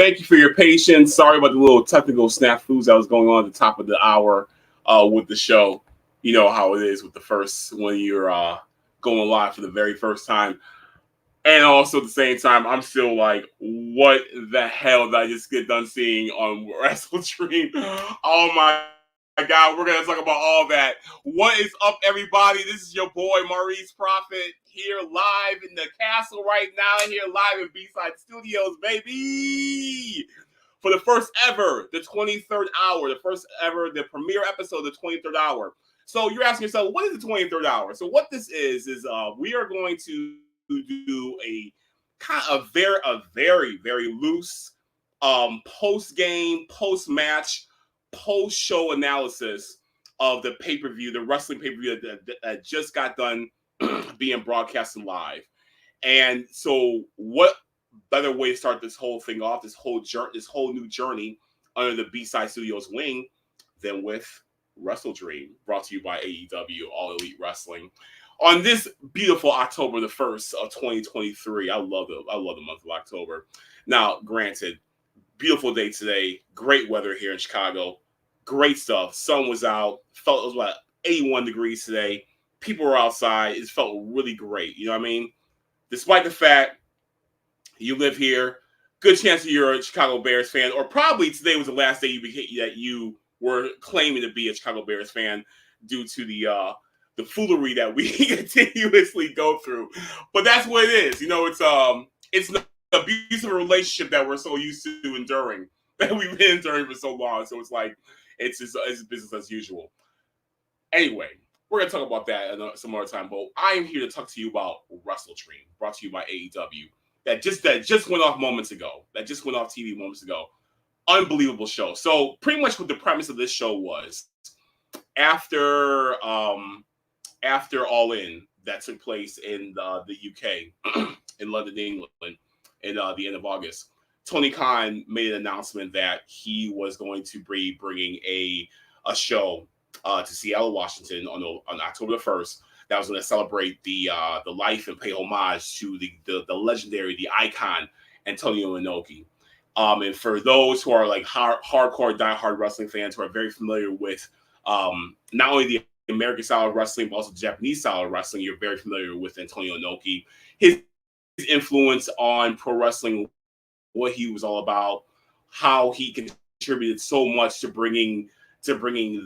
Thank you for your patience. Sorry about the little technical snafus that was going on at the top of the hour with the show. You know how it is with the first when you're going live for the very first time. And also at the same time, I'm still like, what the hell did I just get done seeing on WrestleDream? Oh my God, we're going to talk about all that. What is up, everybody? This is your boy, Maurice Prophet, here live in the castle right now, here live in B-Side Studios, baby! For the first ever, the 23rd hour, the premiere episode of the 23rd hour. So you're asking yourself, what is the 23rd hour? So what this is we are going to do a kind of very loose post-game, post-match, post-show analysis of the pay-per-view, the wrestling pay-per-view that just got done being broadcasted live. And so what better way to start this whole thing off, this whole new journey under the B-Side Studios wing than with WrestleDream, brought to you by AEW All Elite Wrestling. On this beautiful October the 1st of 2023, I love the month of October. Now, granted, beautiful day today, great weather here in Chicago, great stuff. Sun was out, it was about 81 degrees today. People were outside. It felt really great. You know what I mean? Despite the fact you live here, good chance that you're a Chicago Bears fan, or probably today was the last day that you were claiming to be a Chicago Bears fan due to the foolery that we continuously go through. But that's what it is. You know, it's the abusive relationship that we're so used to enduring, that we've been enduring for so long. So it's like, it's business as usual. Anyway, we're going to talk about that some more time. But I am here to talk to you about WrestleDream, brought to you by AEW. That just went off moments ago. That just went off TV moments ago. Unbelievable show. So pretty much what the premise of this show was, after All In that took place in the UK, in London, England, in the end of August, Tony Khan made an announcement that he was going to be bringing a show to Seattle, Washington on October the 1st. That was going to celebrate the life and pay homage to the legendary, the icon, Antonio Inoki. And for those who are like hardcore, diehard wrestling fans who are very familiar with not only the American style of wrestling, but also the Japanese style of wrestling, you're very familiar with Antonio Inoki. His influence on pro wrestling, what he was all about, how he contributed so much to bringing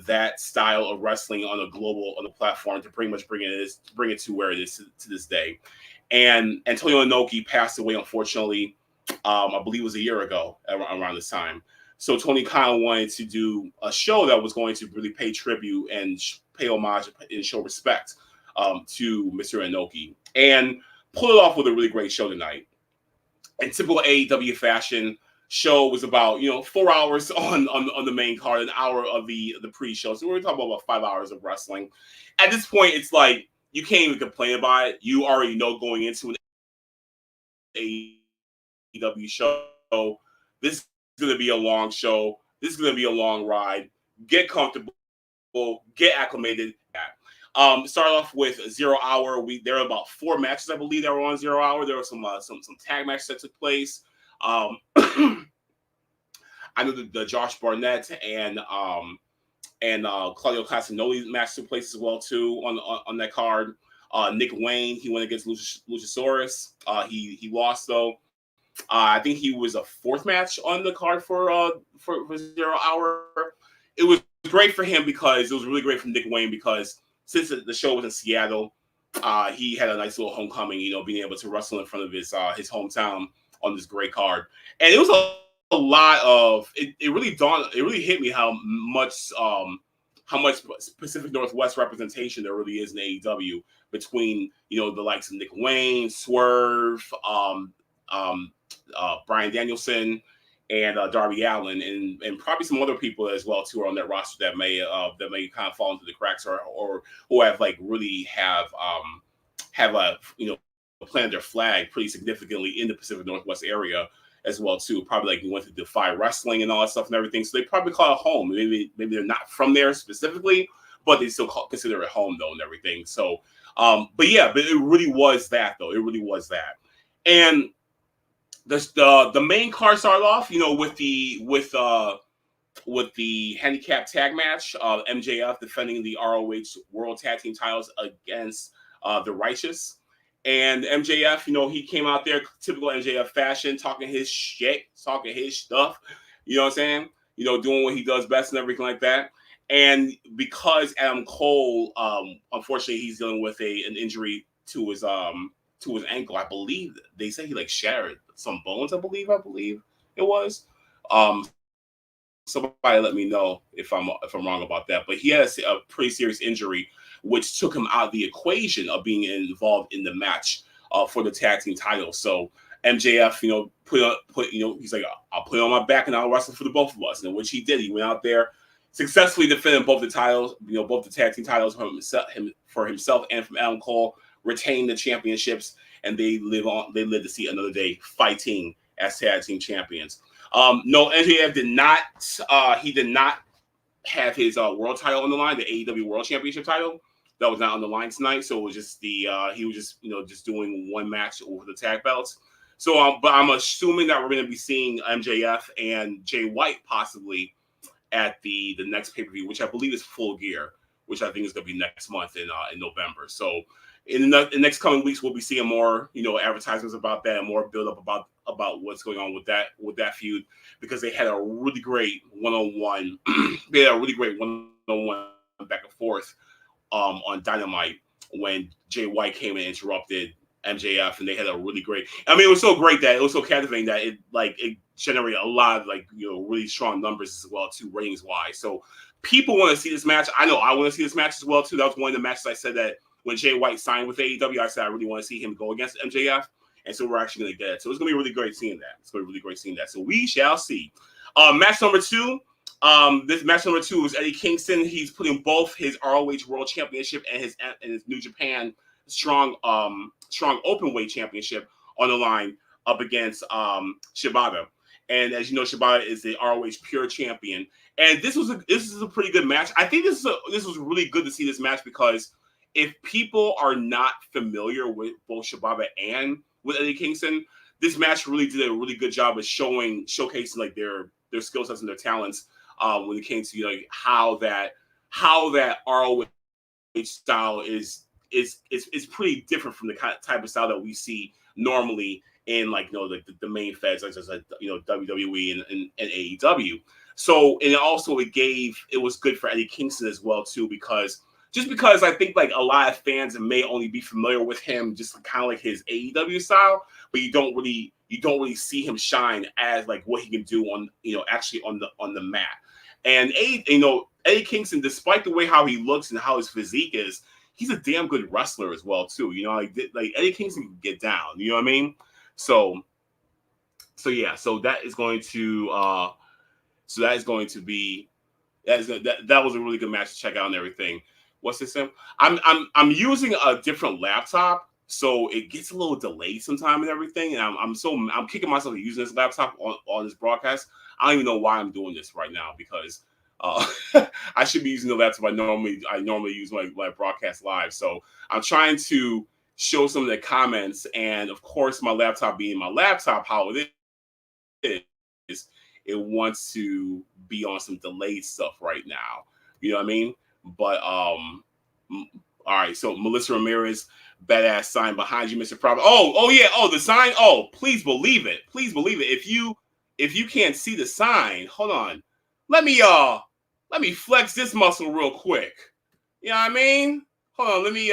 that style of wrestling on a platform, to pretty much bring it to where it is to this day. And Antonio Inoki passed away, unfortunately, I believe it was a year ago around this time. So Tony Khan wanted to do a show that was going to really pay tribute and pay homage and show respect to Mr. Inoki, and pull it off with a really great show tonight. In typical AEW fashion, show was about 4 hours on the main card, an hour of the pre-show. So we're talking about 5 hours of wrestling. At this point, it's like you can't even complain about it. You already know going into an AEW show, this is going to be a long show. This is going to be a long ride. Get comfortable, get acclimated. Start off with 0 Hour. There are about 4 matches, I believe, that were on 0 Hour. There were some tag matches that took place. I know the Josh Barnett and Claudio Castagnoli match took place as well too on that card. Nick Wayne, he went against Luchasaurus. He lost though. I think he was a 4th match on the card for 0 Hour. It was great for him because it was really great for Nick Wayne because since the show was in Seattle, he had a nice little homecoming. Being able to wrestle in front of his hometown on this great card, and it was a lot of it. It really hit me how much Pacific Northwest representation there really is in AEW between the likes of Nick Wayne, Swerve, Bryan Danielson, and Darby Allin, and probably some other people as well too are on that roster that may kind of fall into the cracks or who have really planted their flag pretty significantly in the Pacific Northwest area as well too. Probably went to Defy Wrestling and all that stuff and everything, so they probably call it home. Maybe they're not from there specifically, but they still consider it home though and everything. So, but it really was that though. It really was that, and the main card started off, with the handicap tag match, MJF defending the ROH World Tag Team titles against the Righteous. And MJF, he came out there, typical MJF fashion, talking his shit, talking his stuff, you know what I'm saying? Doing what he does best and everything like that. And because Adam Cole, unfortunately, he's dealing with an injury to his ankle. I believe they say he like shattered some bones. I believe it was. Somebody let me know if I'm wrong about that. But he has a pretty serious injury, which took him out of the equation of being involved in the match for the tag team title. So MJF, he's like, I'll put it on my back and I'll wrestle for the both of us. And which he did. He went out there, successfully defending both the titles, both the tag team titles for himself and from Adam Cole, retained the championships, and they live to see another day fighting as tag team champions. No, MJF did not. He did not have his world title on the line, the AEW World Championship title. That was not on the line tonight. So it was just he was just doing one match over the tag belts. So, but I'm assuming that we're going to be seeing MJF and Jay White possibly at the next pay-per-view, which I believe is Full Gear, which I think is going to be next month in November. So in the next coming weeks, we'll be seeing more, advertisements about that and more build up about what's going on with that feud, because they had a really great one-on-one. They had a really great one-on-one back and forth on Dynamite when Jay White came and interrupted MJF, and they had a really great. I mean, it was so great that it was so captivating that it generated a lot of really strong numbers as well too, ratings wise. So people want to see this match. I know I want to see this match as well too. That was one of the matches I said that when Jay White signed with AEW, I said I really want to see him go against MJF, and so we're actually going to get it. So it's going to be really great seeing that. So we shall see. Match number 2. This match number 2 is Eddie Kingston. He's putting both his ROH World Championship and his New Japan Strong Openweight Championship on the line up against Shibata. And as you know, Shibata is the ROH Pure Champion. And this is a pretty good match. I think this was really good to see this match, because if people are not familiar with both Shibata and with Eddie Kingston, this match really did a really good job of showcasing like their skill sets and their talents when it came to how that ROH style is pretty different from the type of style that we see normally in the main feds, such as WWE and AEW. So, and also it was good for Eddie Kingston as well too, because I think a lot of fans may only be familiar with him just kind of like his AEW style, but you don't really see him shine as what he can do on actually on the mat. And Eddie Kingston, despite the way how he looks and how his physique is, he's a damn good wrestler as well too. Eddie Kingston can get down. You know what I mean? So yeah. So that is going to be that was a really good match to check out and everything. What's this? I'm using a different laptop, so it gets a little delayed sometime and everything. And I'm kicking myself using this laptop on this broadcast. I don't even know why I'm doing this right now, because I should be using the laptop I normally use when I broadcast live. So I'm trying to show some of the comments, and of course, my laptop being my laptop, how it is, it wants to be on some delayed stuff right now. You know what I mean? But all right. So Melissa Ramirez, badass sign behind you, Mr. Prophet. Oh yeah. Oh, the sign. Oh, please believe it. Please believe it. If you can't see the sign, hold on. Let me flex this muscle real quick. You know what I mean? Hold on. Let me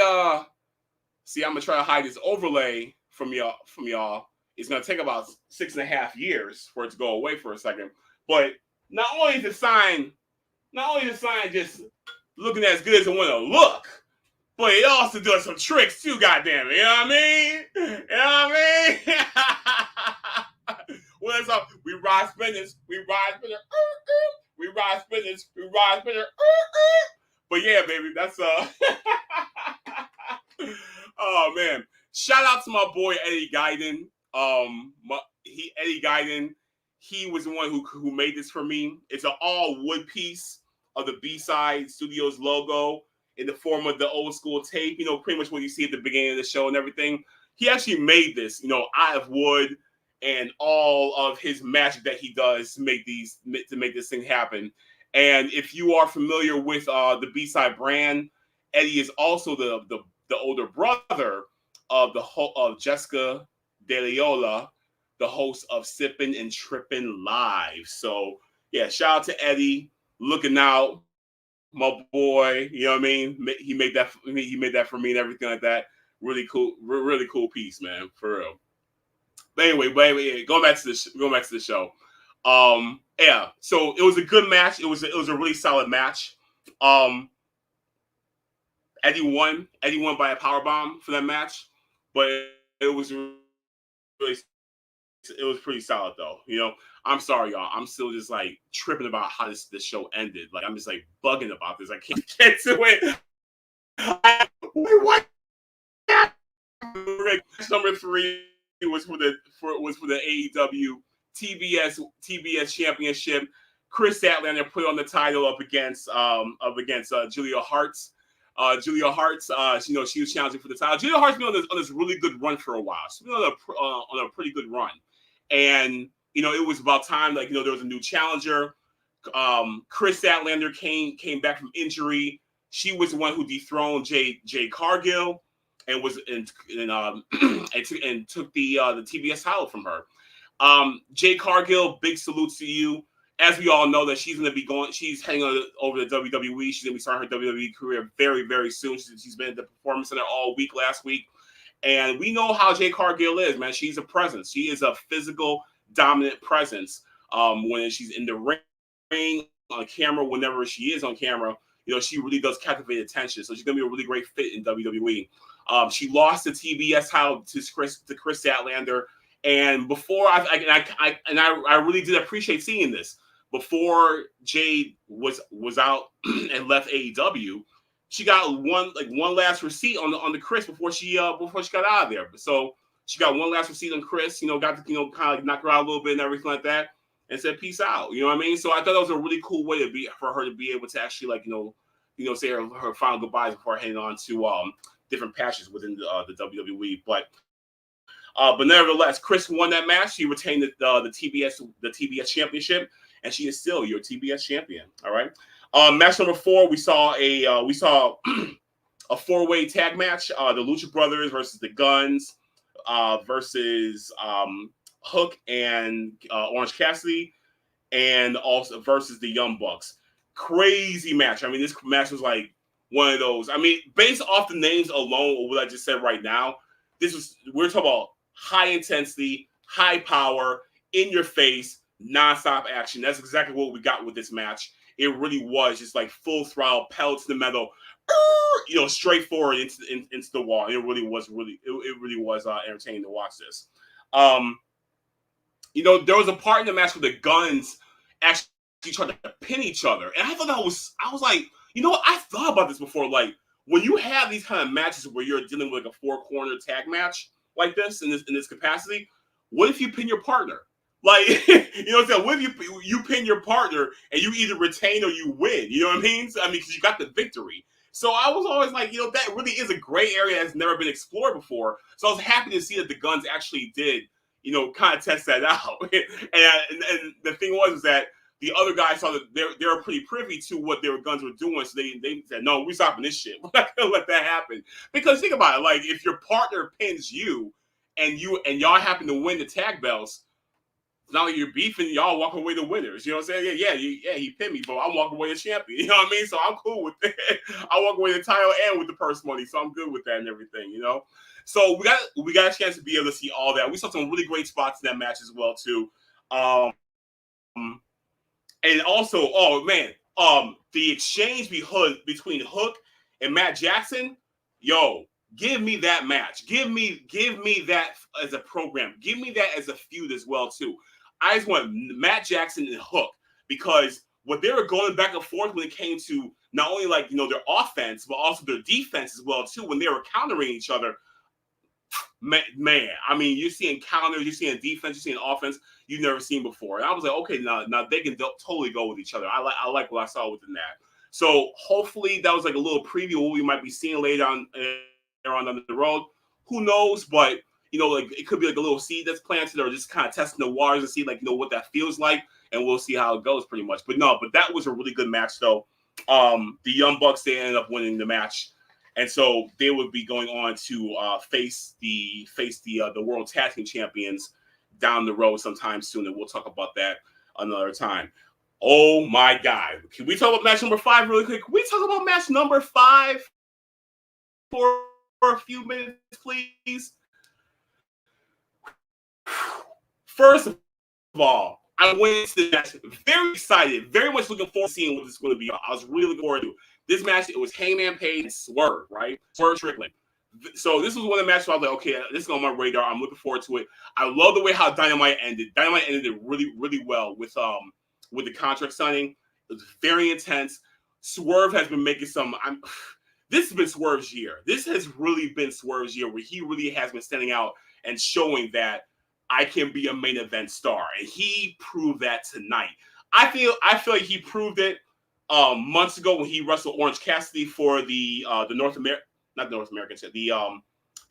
see. I'm gonna try to hide this overlay from y'all. It's gonna take about 6.5 years for it to go away for a second. But not only is the sign just looking as good as I want to look, but it also does some tricks too, goddamn it. You know what I mean? What's up? We ride spinners. We ride spinners. We ride spinners. We ride spinners. But yeah, baby, that's oh man. Shout out to my boy Eddie Guiden. Eddie Guiden, he was the one who made this for me. It's an all wood piece of the B-Side Studios logo in the form of the old school tape, pretty much what you see at the beginning of the show and everything. He actually made this, out of wood, and all of his magic that he does to make this thing happen. And if you are familiar with the B-side brand, Eddie is also the older brother of Jessica De Leola, the host of Sippin' and Trippin' Live. So yeah, shout out to Eddie, looking out, my boy. You know what I mean? He made that. He made that for me and everything like that. Really cool, really cool piece, man, for real. But anyway, going back to the show. Yeah, so it was a good match. It was a really solid match. Um, Eddie won. Eddie won by a power bomb for that match, but it was really, it was pretty solid though. You know, I'm sorry, y'all. I'm still just like tripping about how this show ended. Like I'm just like bugging about this. I can't get to it. Wait, what? Number 3 was for the AEW TBS Championship. Chris Statlander put on the title up against Julia Hart's. Julia Hart's, you know, she was challenging for the title. Julia Hart's been on this really good run for a while. She's been on a pretty good run, and you know, it was about time. Like, you know, there was a new challenger. Chris Statlander came back from injury. She was the one who dethroned Jade Cargill and and took the TBS title from her. Jade Cargill, big salutes to you. As we all know, that she's going to be going, she's heading over to WWE. She's going to be starting her WWE career very, very soon. She's been at the Performance Center all week last week. And we know how Jade Cargill is, man. She's a presence. She is a physical, dominant presence. When she's in the ring, on camera, whenever she is on camera, you know, she really does captivate attention. So she's going to be a really great fit in WWE. She lost the TBS title to Chris Statlander. And before I really did appreciate seeing this. Before Jade was out and left AEW, she got one last receipt on the Chris before she got out of there. So she got one last receipt on Chris, you know, got to, you know, kind of like knock her out a little bit and everything like that, and said peace out. You know what I mean? So I thought that was a really cool way for her to be able to actually, like, you know, say her final goodbyes before heading on to different patches within the WWE. But nevertheless, Chris won that match. She retained the TBS championship, and she is still your TBS champion. All right. Match number 4, we saw a 4-way tag match. The Lucha Brothers versus the Guns versus Hook and Orange Cassidy, and also versus the Young Bucks. Crazy match. I mean, this match was like one of those. I mean, based off the names alone, or what I just said right now, we're talking about high intensity, high power, in your face, nonstop action. That's exactly what we got with this match. It really was just like full throttle, pedal to the metal, you know, straight forward into the wall. It really was entertaining to watch this. You know, there was a part in the match where the Guns actually tried to pin each other, and I was like, you know what? I thought about this before. Like, when you have these kind of matches where you're dealing with like a 4-corner tag match like this in this capacity, what if you pin your partner? Like, you know what I'm saying? What if you pin your partner and you either retain or you win? You know what I mean? So, I mean, because you got the victory. So I was always like, you know, that really is a gray area that's never been explored before. So I was happy to see that the Guns actually did, you know, kind of test that out. and the thing was that the other guys saw that they were pretty privy to what their Guns were doing. So they said, no, we're stopping this shit. We're not going to let that happen. Because think about it. Like, if your partner pins you and y'all happen to win the tag belts, it's not like you're beefing, y'all walk away the winners. You know what I'm saying? Yeah, he pinned me, but I'm walking away a champion. You know what I mean? So I'm cool with it. I walk away the title and with the purse money. So I'm good with that and everything, you know? So we got a chance to be able to see all that. We saw some really great spots in that match as well, too. And also, oh man, the exchange between Hook and Matt Jackson, yo, give me that match. Give me that as a program. Give me that as a feud as well, too. I just want Matt Jackson and Hook, because what they were going back and forth when it came to not only, like, you know, their offense, but also their defense as well, too, when they were countering each other. Man, I mean, you're seeing counters, you're seeing defense, you're seeing offense you've never seen before. And I was like, okay, now they can totally go with each other. I like what I saw within that. So hopefully that was like a little preview of what we might be seeing later on down the road. Who knows? But like it could be like a little seed that's planted, or just kind of testing the waters and see like what that feels like, and we'll see how it goes pretty much. But that was a really good match though. The Young Bucks, they ended up winning the match, and so they would be going on to face the World Tag Team Champions down the road sometime soon, and we'll talk about that another time. Oh my God! Can we talk about match number 5 really quick? Can we talk about match number 5 for a few minutes, please? First of all, I went into the match very excited, very much looking forward to seeing what this is going to be. I was really looking forward to this match. It was Hangman Page and Swerve, right? Swerve Strickland. So this was one of the matches I was like, okay, this is on my radar. I'm looking forward to it. I love the way how Dynamite ended. Dynamite ended it really, really well with the contract signing. It was very intense. Swerve has been making some. This has been Swerve's year. This has really been Swerve's year, where he really has been standing out and showing that I can be a main event star, and he proved that tonight. I feel like he proved it months ago when he wrestled Orange Cassidy for the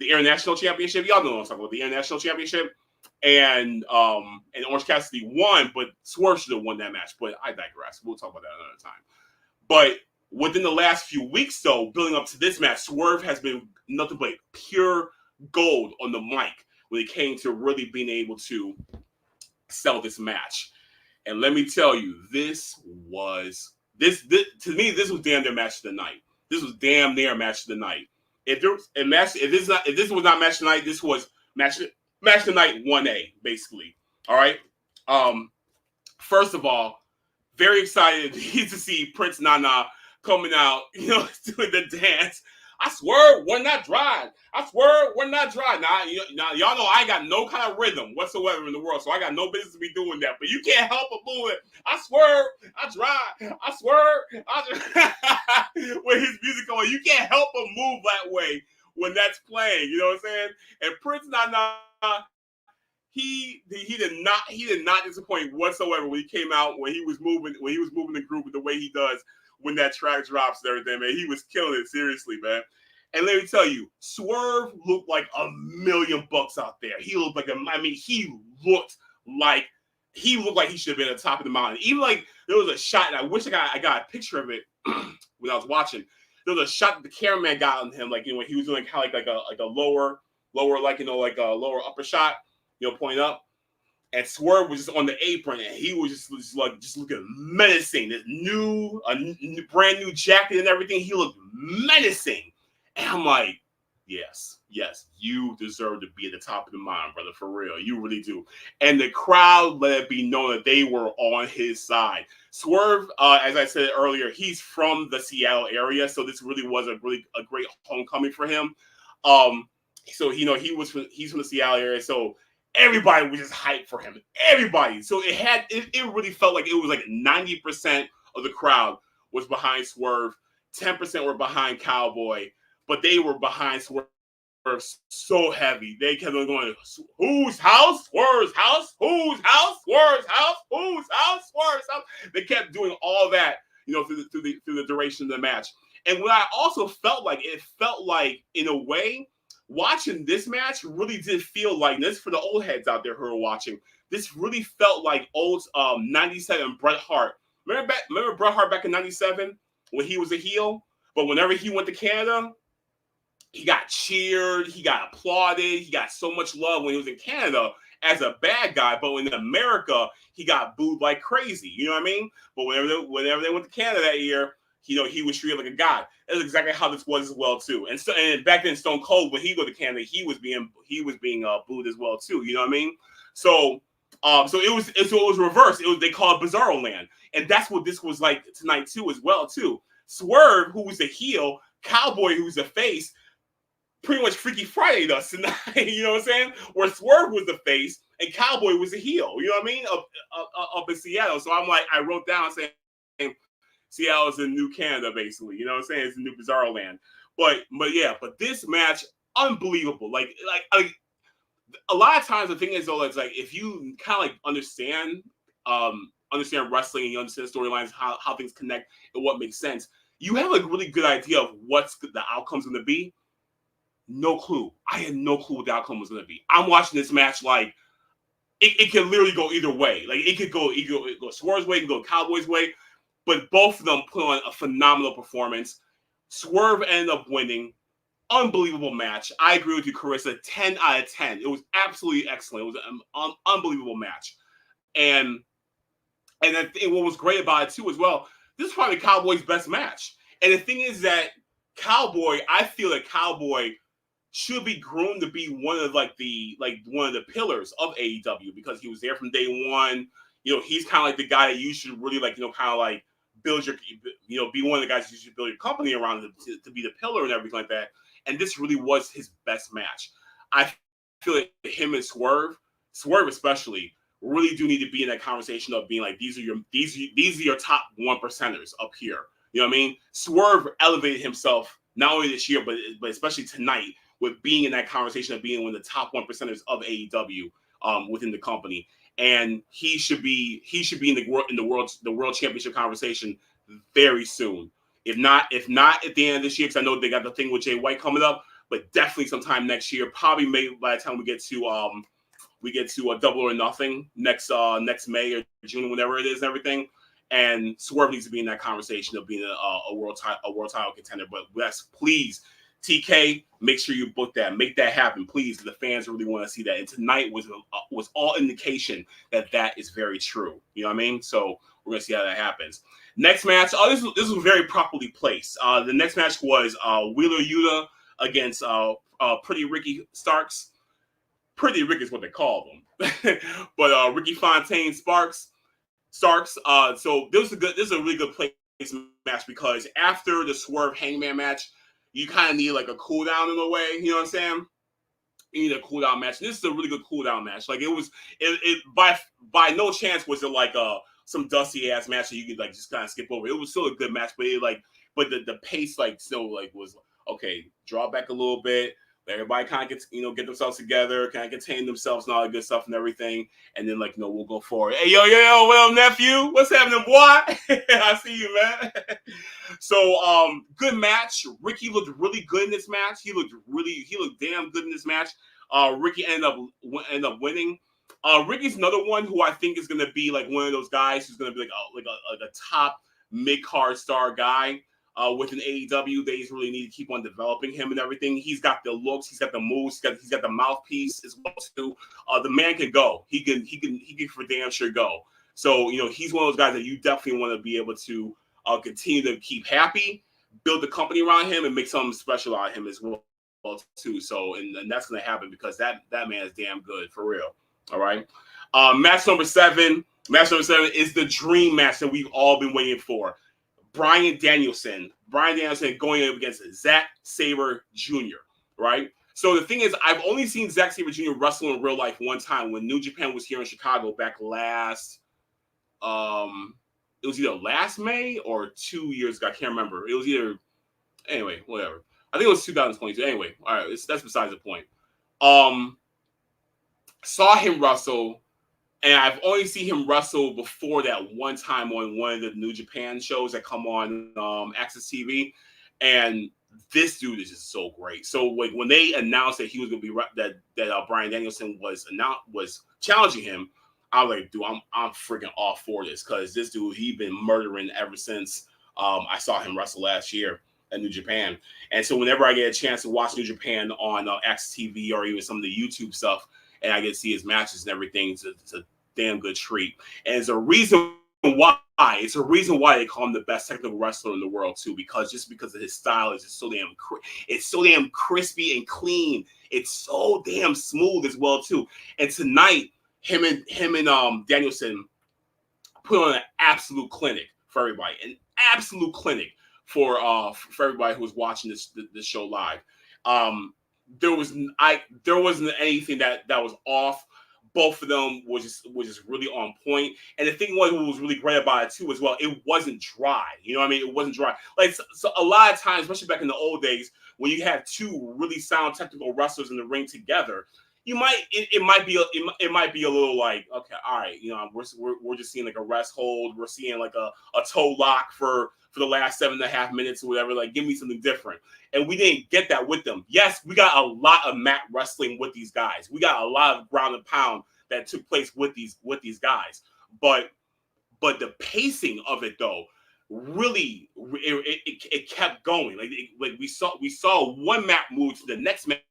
International Championship. Y'all know what I'm talking about, the International Championship, and Orange Cassidy won, but Swerve should have won that match. But I digress. We'll talk about that another time. But within the last few weeks, though, building up to this match, Swerve has been nothing but pure gold on the mic when it came to really being able to sell this match. And let me tell you, this was damn near match of the night. This was damn near match of the night. If this was not match of the night, this was match of the night 1A, basically. All right. First of all, very excited to see Prince Nana coming out, doing the dance. I swear we're not dry. Now, y'all know I got no kind of rhythm whatsoever in the world, so I got no business to be doing that. But you can't help but move it. I swear, I dry. I swear, when his music going, you can't help but move that way when that's playing. You know what I'm saying? And Prince Nana, he did not disappoint whatsoever when he came out, when he was moving the group the way he does when that track drops and everything, man. He was killing it, seriously, man. And let me tell you, Swerve looked like $1,000,000 out there. He looked like he looked like he should have been at the top of the mountain. Even like there was a shot, and I wish I got a picture of it when I was watching. There was a shot that the cameraman got on him, like when he was doing kind of like a lower, like like a lower upper shot, pointing up. And Swerve was just on the apron, and he was just looking menacing. This brand new jacket and everything. He looked menacing, and I'm like, yes, you deserve to be at the top of the mountain, brother, for real. You really do. And the crowd let it be known that they were on his side. Swerve, as I said earlier, he's from the Seattle area, so this really was a great homecoming for him. So he's from the Seattle area, so everybody was just hyped for him. Everybody. So it really felt like it was like 90% of the crowd was behind Swerve, 10% were behind Cowboy, but they were behind Swerve so heavy. They kept on going, whose house? Swerve's house? Whose house? Swerve's house? Whose house? Swerve's house? They kept doing all that, through the duration of the match. And what I also felt like, in a way, watching this match really did feel like, this for the old heads out there who are watching, this really felt like old 97 Bret Hart. Remember Bret Hart back in 97 when he was a heel? But whenever he went to Canada, he got cheered, he got applauded, he got so much love when he was in Canada as a bad guy. But in America, he got booed like crazy. You know what I mean? But whenever they went to Canada that year, he was treated like a god. That's exactly how this was as well too. And back then, Stone Cold, when he go to Canada, he was being booed as well too. You know what I mean? So it was reversed. They call it Bizarro Land, and that's what this was like tonight too, as well too. Swerve, who was the heel, Cowboy, who's the face, pretty much Freaky Friday us tonight. You know what I'm saying? Where Swerve was the face and Cowboy was the heel. You know what I mean? Up in Seattle. So I'm like, I wrote down saying, Seattle is the new Canada, basically. You know what I'm saying? It's the new Bizarro Land. But this match, unbelievable. Like a lot of times the thing is though, it's like if you kind of like understand wrestling and you understand storylines, how things connect and what makes sense, you have a really good idea of what's the outcome's going to be. No clue. I had no clue what the outcome was going to be. I'm watching this match like it can literally go either way. Like it could go Swerve's way, it could go Cowboys' way, but both of them put on a phenomenal performance. Swerve ended up winning. Unbelievable match. I agree with you, Carissa. 10 out of 10. It was absolutely excellent. It was an unbelievable match. And what was great about it too as well, this is probably Cowboy's best match. And the thing is that I feel that Cowboy should be groomed to be one of the pillars of AEW because he was there from day one. He's kind of like the guy that you should really kind of like build your, be one of the guys you should build your company around to be the pillar and everything like that. And this really was his best match. I feel like him and Swerve especially, really do need to be in that conversation of being like, these are your top 1%ers up here. You know what I mean? Swerve elevated himself not only this year, but especially tonight with being in that conversation of being one of the top 1%ers of AEW within the company. And he should be in the world championship conversation very soon. If not at the end of this year, because I know they got the thing with Jay White coming up, but definitely sometime next year. Probably maybe by the time we get to a Double or Nothing next May or June, whenever it is, and everything. And Swerve needs to be in that conversation of being a world title contender. But yes, please, TK, make sure you book that, make that happen, please. The fans really want to see that. And tonight was all indication that is very true. You know what I mean? So we're gonna see how that happens. Next match. This was very properly placed. The next match was Wheeler Yuta against Pretty Ricky Starks. Pretty Rick is what they call them, but Ricky Fontaine Starks. So this is a really good place match because after the Swerve Hangman match, you kind of need like a cool down in a way. You know what I'm saying? You need a cool down match. This is a really good cool down match. Like it by no chance was it like some dusty ass match that you could like just kind of skip over. It was still a good match, but the pace like still like was okay. Draw back a little bit. Everybody kind of gets, get themselves together, kind of contain themselves and all that good stuff and everything. And then, we'll go forward. Hey, yo, well, nephew, what's happening, boy? I see you, man. So, good match. Ricky looked really good in this match. He looked damn good in this match. Ricky ended up winning. Ricky's another one who I think is going to be like one of those guys who's going to be like a top mid-card star guy. Within AEW, they really need to keep on developing him and everything. He's got the looks, he's got the moves, he's got the mouthpiece as well too. The man can go. He can for damn sure go. So he's one of those guys that you definitely want to be able to continue to keep happy, build the company around him, and make something special out of him as well too. So and that's going to happen because that man is damn good for real. All right. Match number 7. Match number 7 is the dream match that we've all been waiting for. Bryan Danielson going up against Zack Sabre Jr., right? So the thing is, I've only seen Zack Sabre Jr. wrestle in real life one time when New Japan was here in Chicago back last, it was either last May or 2 years ago. I can't remember. It was anyway, whatever. I think it was 2022. Anyway, all right, that's besides the point. Saw him wrestle. And I've only seen him wrestle before that one time on one of the New Japan shows that come on Access TV. And this dude is just so great. So when they announced that he was going to be that Bryan Danielson was challenging him, I was like, dude, I'm freaking all for this because this dude, he's been murdering ever since I saw him wrestle last year at New Japan. And so whenever I get a chance to watch New Japan on Access TV or even some of the YouTube stuff, and I get to see his matches and everything, it's a damn good treat. And it's a reason why they call him the best technical wrestler in the world too, because of his style is just so damn crispy and clean. It's so damn smooth as well too. And tonight, him and Danielson put on an absolute clinic for everybody, an absolute clinic for everybody who was watching this show live. There wasn't anything that was off. Both of them was just really on point. And the thing what was really great about it too as well, it wasn't dry. You know what I mean? It wasn't dry. Like so a lot of times, especially back in the old days, when you have two really sound technical wrestlers in the ring together, it might be a little like, okay, all right, we're just seeing like a rest hold, we're seeing like a toe lock for the last 7.5 minutes or whatever. Like, give me something different. And we didn't get that with them. Yes, we got a lot of mat wrestling with these guys. We got a lot of ground and pound that took place with these guys. But the pacing of it though, really, it kept going. Like we saw one mat move to the next mat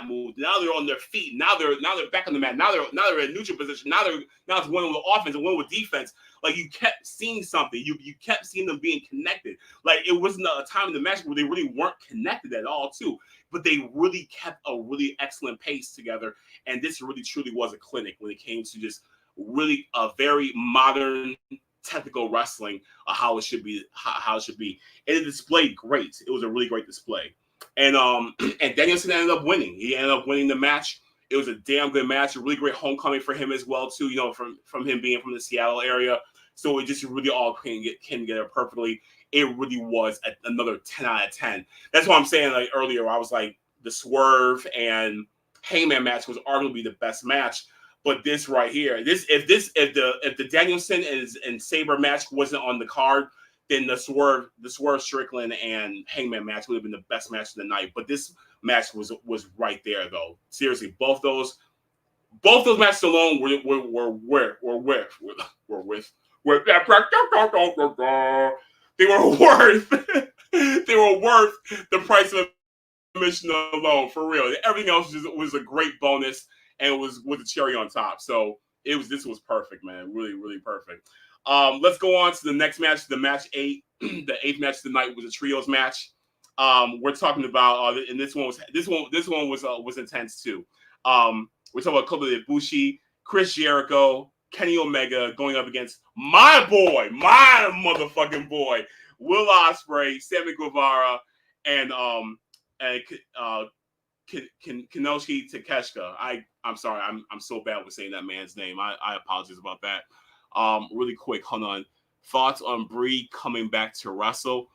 move. Now they're on their feet. Now they're back on the mat. Now they're in neutral position. Now it's one with offense and one with defense. Like, you kept seeing something. You kept seeing them being connected. Like, it wasn't a time in the match where they really weren't connected at all too. But they really kept a really excellent pace together. And this really truly was a clinic when it came to just really a very modern technical wrestling, how it should be, how it should be. And it displayed great. It was a really great display. And Danielson ended up winning. He ended up winning the match. It was a damn good match, a really great homecoming for him as well too. From him being from the Seattle area, so it just really all came together perfectly. It really was another 10 out of 10. That's what I'm saying. Like earlier, I was like, the Swerve and Hangman match was arguably the best match. But this right here, if the Danielson and Sabre match wasn't on the card, then the Swerve Strickland and Hangman match would have been the best match of the night. But this match was right there though. Seriously, both those matches alone were worth the price of admission alone, for real. Everything else was a great bonus and was with a cherry on top. So this was perfect, man. Really, really perfect. Let's go on to the next match, the match 8. The 8th match of the night was a trios match. We're talking about, and this one was intense too. We're talking about Kota Ibushi, Chris Jericho, Kenny Omega going up against my motherfucking boy, Will Ospreay, Sammy Guevara, and Kinoshi Takeshita. I'm sorry, I'm so bad with saying that man's name. I apologize about that. Really quick, hold on. Thoughts on Brie coming back to wrestle?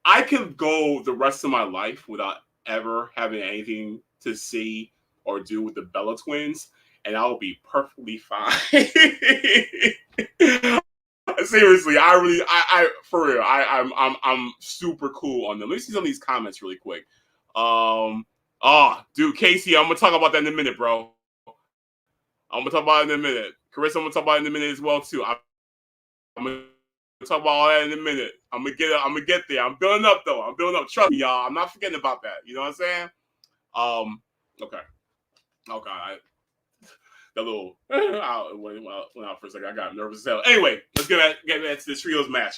I could go the rest of my life without ever having anything to see or do with the Bella Twins, and I'll be perfectly fine. Seriously, for real, I'm super cool on them. Let me see some of these comments really quick. Dude, Casey, I'm gonna talk about that in a minute, bro. I'm gonna talk about it in a minute. Carissa, I'm gonna talk about it in a minute as well too. I'm gonna talk about all that in a minute. I'm gonna get there. I'm building up though. I'm building up. Trust me, y'all. I'm not forgetting about that. You know what I'm saying? Okay. That little went out for a second. I got nervous as hell. Anyway, let's get back to the trios match.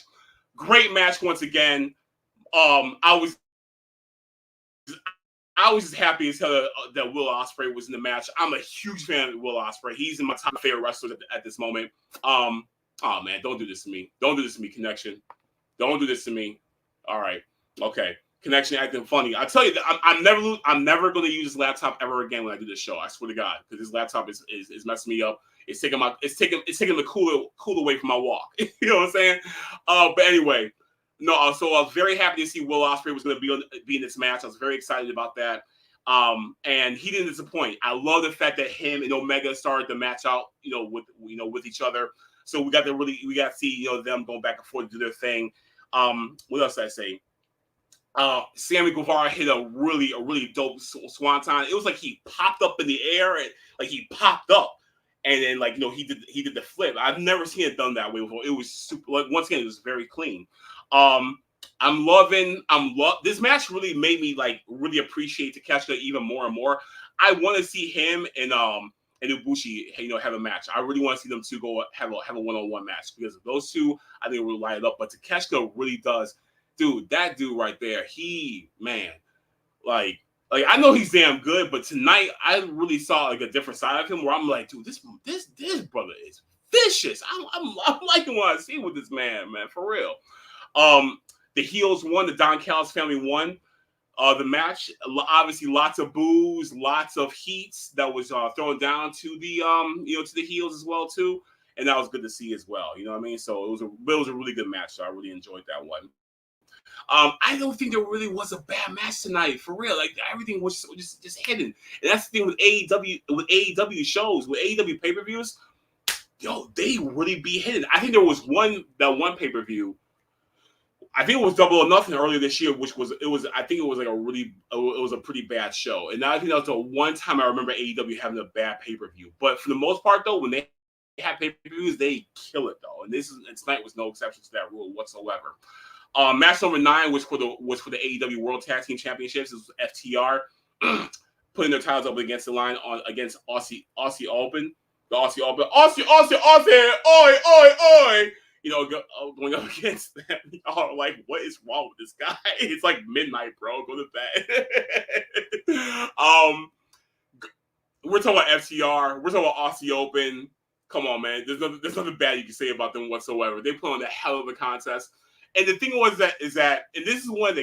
Great match once again. I was just happy as hell that Will Ospreay was in the match. I'm a huge fan of Will Ospreay. He's in my top favorite wrestlers at this moment. Oh man, don't do this to me. Don't do this to me, Connection. Don't do this to me. All right, okay. Connection acting funny. I tell you that I'm never going to use this laptop ever again when I do this show. I swear to God, because this laptop is messing me up. It's taking the cool away from my walk. You know what I'm saying? But anyway, no. So I was very happy to see Will Ospreay was going to be in this match. I was very excited about that. And he didn't disappoint. I love the fact that him and Omega started the match out, with each other. So we got to see them going back and forth to do their thing. What else did I say? Sammy Guevara hit a really dope swanton. It was like he popped up in the air, and like he popped up, and then he did the flip. I've never seen it done that way before. It was super. Like, once again, it was very clean. This match really made me really appreciate Takeshita even more and more. I want to see him and Ibushi, have a match. I really want to see them two go have a one-on-one match, because of those two, I think we'll line it up. But Takeshita really does. Dude, that dude right there, I know he's damn good, but tonight I really saw a different side of him where I'm like, dude, this brother is vicious. I'm liking what I see with this man, for real. The heels won, the Don Callis family won the match. Obviously, lots of boos, lots of heat that was thrown down to the to the heels as well too, and that was good to see as well. You know what I mean? So it was a really good match. So I really enjoyed that one. I don't think there really was a bad match tonight, for real. Like everything was just hidden, and that's the thing with AEW shows, with AEW pay-per-views. Yo, they really be hidden. I think there was one pay-per-view. I think it was Double or Nothing earlier this year, which was I think it was like it was a pretty bad show, and I think that was the one time I remember AEW having a bad pay-per-view. But for the most part, though, when they have pay-per-views, they kill it though, and tonight was no exception to that rule whatsoever. Match number 9 was for the AEW World Tag Team Championships. It was FTR putting their titles up against the line against Aussie Open, the Aussie Open, Aussie, oi, oi, oi. Going up against them. Y'all are like, what is wrong with this guy? It's like midnight, bro. Go to bed. We're talking about FTR. We're talking about Aussie Open. Come on, man. There's nothing bad you can say about them whatsoever. They put on a hell of a contest. And the thing is that, and this is one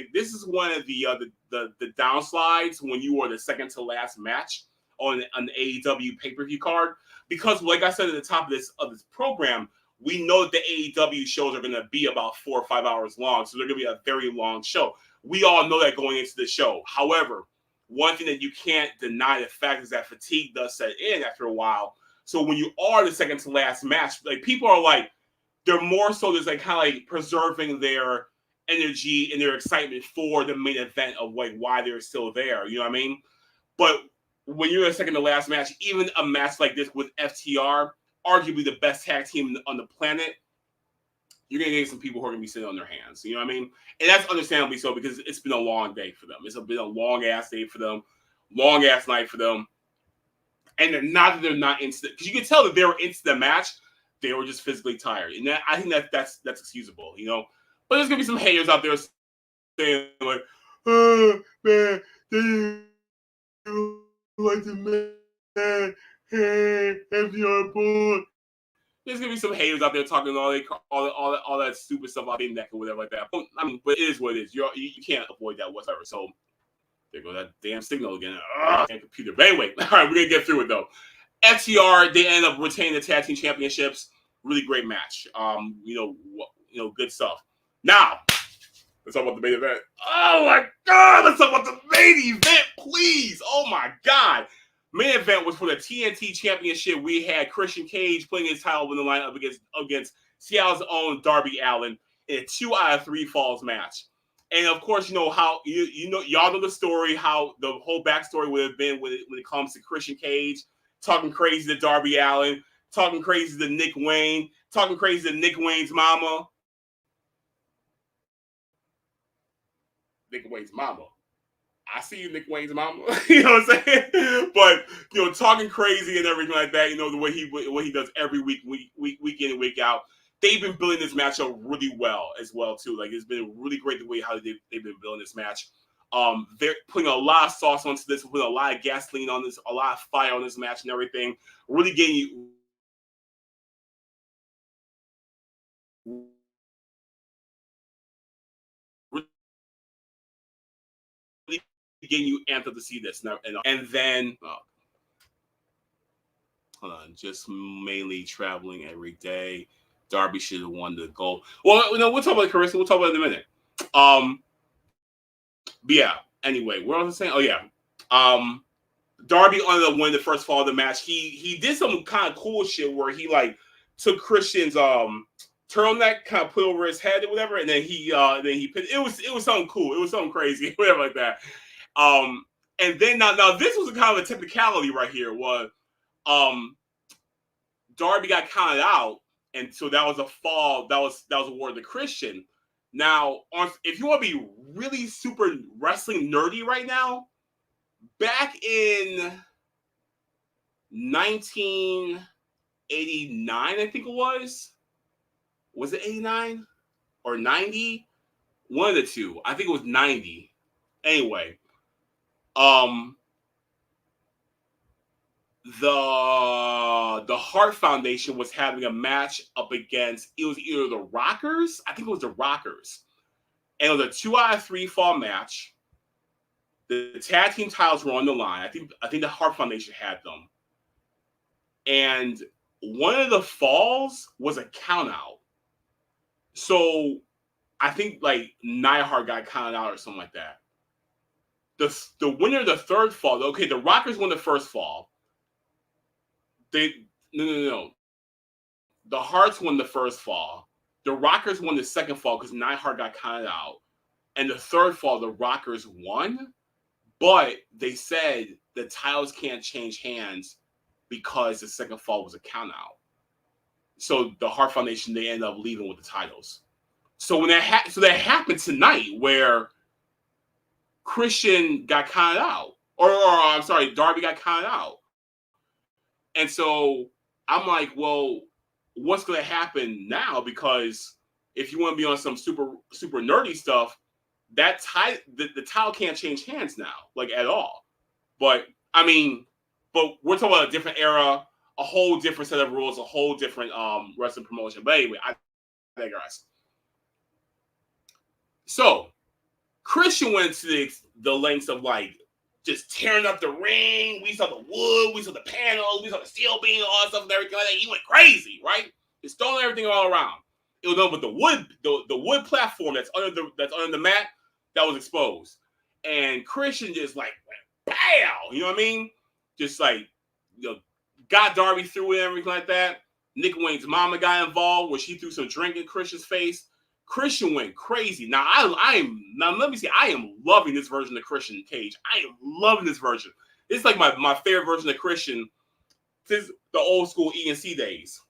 of the downsides when you are the second to last match on an AEW pay-per-view card, because like I said at the top of this program, we know that the AEW shows are going to be about 4 or 5 hours long, so they're going to be a very long show. We all know that going into the show. However, one thing that you can't deny the fact is that fatigue does set in after a while. So when you are the second to last match, like people are like, they're more so just like kind of like preserving their energy and their excitement for the main event of like why they're still there. You know what I mean? But when you're a second to last match, even a match like this with FTR, arguably the best tag team on the planet, you're going to get some people who are going to be sitting on their hands. You know what I mean? And that's understandably so, because it's been a long day for them. It's been a long ass day for them, long ass night for them. And they're not into it, because you can tell that they were into the match. They were just physically tired, and I think that's excusable, you know. But there's gonna be some haters out there saying like, "Oh man, they like the man, hey, FDR boy." There's gonna be some haters out there talking all that stupid stuff about being neck or whatever like that. I mean, but it is what it is. You can't avoid that whatsoever. So there goes that damn signal again. Damn computer. But anyway, all right, we're gonna get through it though. FTR, they end up retaining the tag team championships. Really great match. Good stuff. Now, let's talk about the main event. Oh my God, let's talk about the main event, please. Oh my God. Main event was for the TNT Championship. We had Christian Cage putting his title in the line up against Seattle's own Darby Allin in a 2 out of 3 falls match. And of course, you know how y'all know the story, how the whole backstory would have been when it comes to Christian Cage talking crazy to Darby Allin, talking crazy to Nick Wayne, talking crazy to Nick Wayne's mama. Nick Wayne's mama. I see you, Nick Wayne's mama. You know what I'm saying? But talking crazy and everything like that. You know the way he does every week in and week out. They've been building this match up really well as well too. Like it's been really great the way how they've been building this match. They're putting a lot of sauce onto this, putting a lot of gasoline on this, a lot of fire on this match and everything. Really getting you amped up to see this. And then, hold on, just mainly traveling every day. Darby should have won the gold. Well, we'll talk about Carissa. We'll talk about it in a minute. But yeah, anyway, what was I saying? Oh, yeah. Darby ended up winning the first fall of the match. He did some kind of cool shit where he like took Christian's turtleneck, kind of put over his head or whatever, and then he put it was something cool. It was something crazy, whatever like that. And then now this was a kind of a technicality right here. Was Darby got counted out, and so that was a fall. That was awarded to Christian. Now, if you want to be really super wrestling nerdy right now, back in 1989, I think it was. Was it 89 or 90? One of the two. I think it was 90. Anyway, the Hart Foundation was having a match up against, it was either the Rockers, I think it was the Rockers, and it was a 2 out of 3 fall match. The tag team titles were on the line. I think the Hart Foundation had them, and one of the falls was a count out. So I think like Neidhart got counted out or something like that. The winner of the third fall, okay, the Rockers won the first fall. No. The Hearts won the first fall. The Rockers won the second fall because Neidhart got counted out. And the third fall, the Rockers won. But they said the titles can't change hands because the second fall was a count out. So the Hart Foundation, they end up leaving with the titles. So when that happened tonight where Christian got counted out. Or I'm sorry, Darby got counted out. And so I'm like, well, what's going to happen now? Because if you want to be on some super nerdy stuff, that the title can't change hands now, like at all. But I mean, but we're talking about a different era, a whole different set of rules, a whole different wrestling promotion. But anyway, I digress. So Christian went to the lengths of like just tearing up the ring. We saw the wood, we saw the panels, we saw the steel beam, all that stuff and everything like that. He went crazy, right? Just throwing everything all around. It was done with the wood platform that's under the mat that was exposed. And Christian just like went pow, you know what I mean? Just like, you know, got Darby through it and everything like that. Nick Wayne's mama got involved where she threw some drink in Christian's face. Christian went crazy. Now let me see. I am loving this version of Christian Cage. I am loving this version. It's like my favorite version of Christian since the old school ENC days.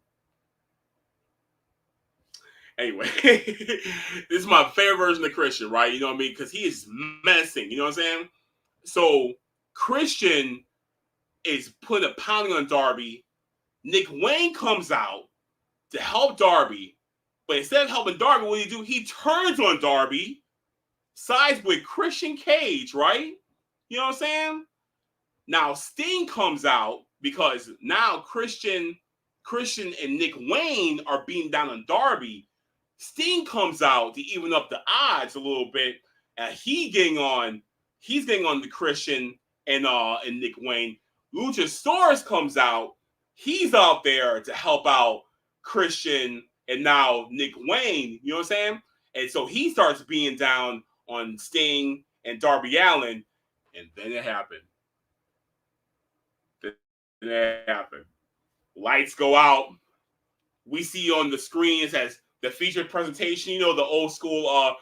Anyway, this is my favorite version of Christian, right? You know what I mean? Because he is menacing. You know what I'm saying? So Christian is putting a pounding on Darby. Nick Wayne comes out to help Darby. But instead of helping Darby, what do? He turns on Darby, sides with Christian Cage, right? You know what I'm saying? Now Sting comes out because now Christian and Nick Wayne are beating down on Darby. Sting comes out to even up the odds a little bit, and he's getting on the Christian and Nick Wayne. Luchasaurus comes out. He's out there to help out Christian and now Nick Wayne, you know what I'm saying? And so he starts being down on Sting and Darby Allin, and then it happened. Lights go out. We see on the screen it says the featured presentation, you know, the old school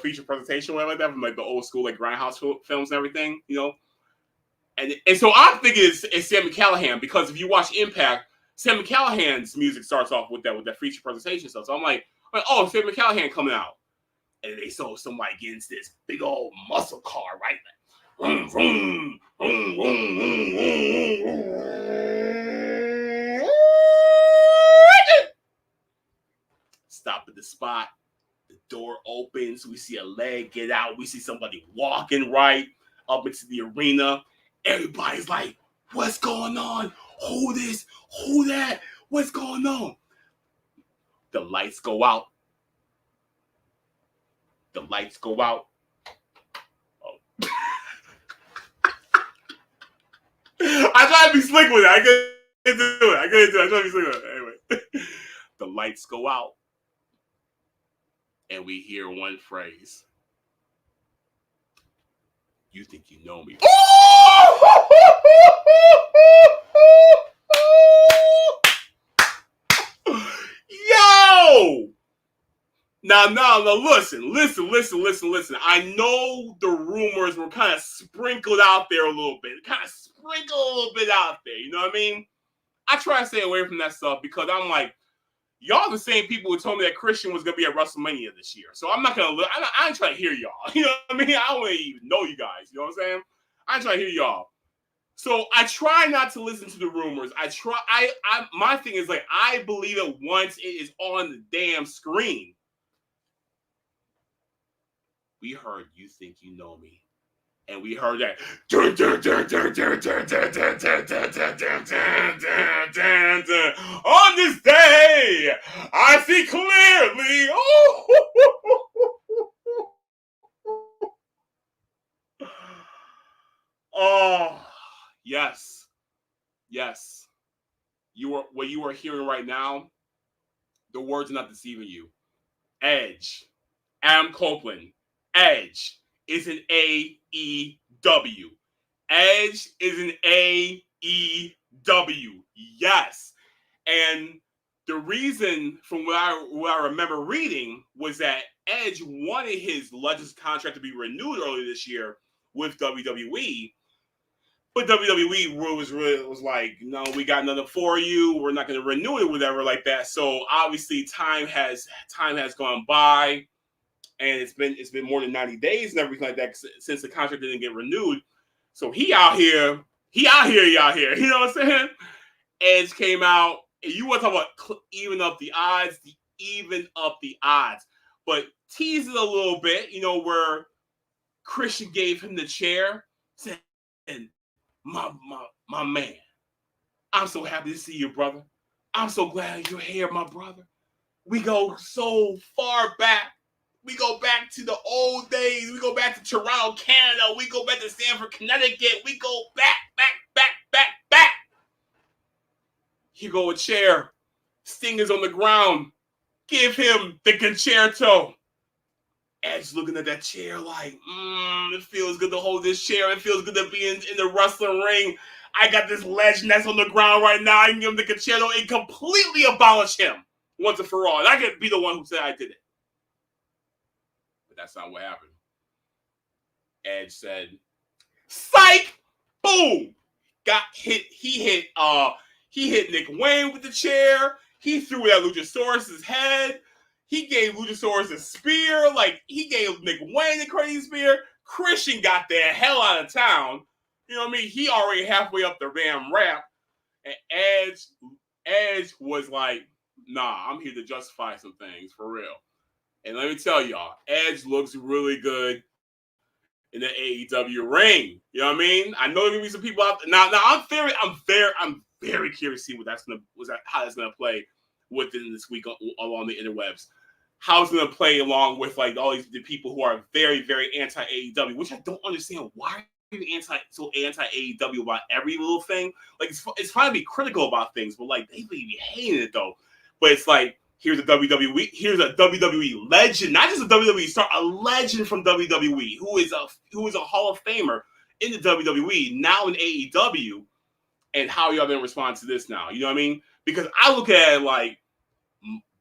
featured presentation, whatever like that, from like the old school like Grindhouse films and everything, you know. And so I'm thinking it's Sami Callihan, because if you watch Impact, Sami Callihan's music starts off with that feature presentation stuff. So I'm like, oh, Sami Callihan coming out. And they saw somebody get into this big old muscle car, right? Vroom, vroom, vroom, vroom, vroom, vroom. Stop at the spot. The door opens. We see a leg get out. We see somebody walking right up into the arena. Everybody's like, what's going on? Who this? Who that? What's going on? The lights go out. The lights go out. Oh. I tried to be slick with it. I couldn't do it. I tried to be slick with it. Anyway. The lights go out. And we hear one phrase. You think you know me. Yo! Now, listen. I know the rumors were kind of sprinkled out there a little bit. You know what I mean? I try to stay away from that stuff because I'm like, y'all the same people who told me that Christian was going to be at WrestleMania this year. So I'm not going to look. I ain't trying to hear y'all. You know what I mean? I don't even know you guys. You know what I'm saying? I ain't trying to hear y'all. So I try not to listen to the rumors. My thing is like, I believe it once it is on the damn screen. We heard You Think You Know Me. And we heard that on this day, I see clearly. Oh, yes. What you are hearing right now, The words are not deceiving you. Edge, Adam Copeland, Edge is an AEW. Edge is an AEW. Yes. And the reason, from what I remember reading, was that Edge wanted his Legends contract to be renewed earlier this year with WWE. But WWE was like, no, we got nothing for you. We're not going to renew it, whatever, like that. So obviously, time has gone by, and it's been more than 90 days and everything like that since the contract didn't get renewed. So he out here. You know what I'm saying? Edge came out, and you want to talk about even up the odds, but tease it a little bit, where Christian gave him the chair, saying, my man, I'm so happy to see you, brother. I'm so glad you're here, my brother. We go so far back. We go back to the old days. We go back to Toronto, Canada. We go back to Stamford, Connecticut. We go back. Here go a chair. Sting is on the ground. Give him the concerto. Edge looking at that chair like, it feels good to hold this chair. It feels good to be in the wrestling ring. I got this legend that's on the ground right now. I can give him the concerto and completely abolish him once and for all. And I could be the one who said I did it. But that's not what happened. Edge said, psych! Boom! Got hit. He hit Nick Wayne with the chair. He threw it at Luchasaurus' head. He gave Luchasaurus a spear. Like, he gave Nick Wayne a crazy spear. Christian got the hell out of town. You know what I mean? He already halfway up the damn ramp. And Edge was like, nah, I'm here to justify some things, for real. And let me tell y'all, Edge looks really good in the AEW ring. You know what I mean? I know there gonna be some people out there. Now I'm very curious to see how that's gonna play within this week along the interwebs. How it's gonna play along with like all the people who are very, very anti AEW, which I don't understand. Why are you anti AEW about every little thing? Like it's fine to be critical about things, but like they be hating it though. But it's like, here's a WWE legend, not just a WWE star, a legend from WWE who is a Hall of Famer in the WWE, now in AEW, and how y'all gonna respond to this now? You know what I mean? Because I look at it like,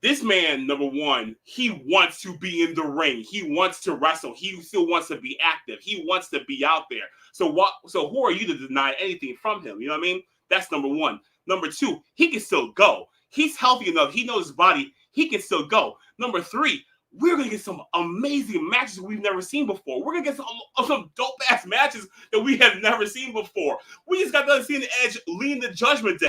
this man, number one, he wants to be in the ring. He wants to wrestle. He still wants to be active. He wants to be out there. So who are you to deny anything from him? You know what I mean? That's number one. Number two, he can still go. He's healthy enough. He knows his body. He can still go. Number three, we're going to get some amazing matches we've never seen before. We're going to get some dope-ass matches that we have never seen before. We just got done seeing Edge lead the Judgment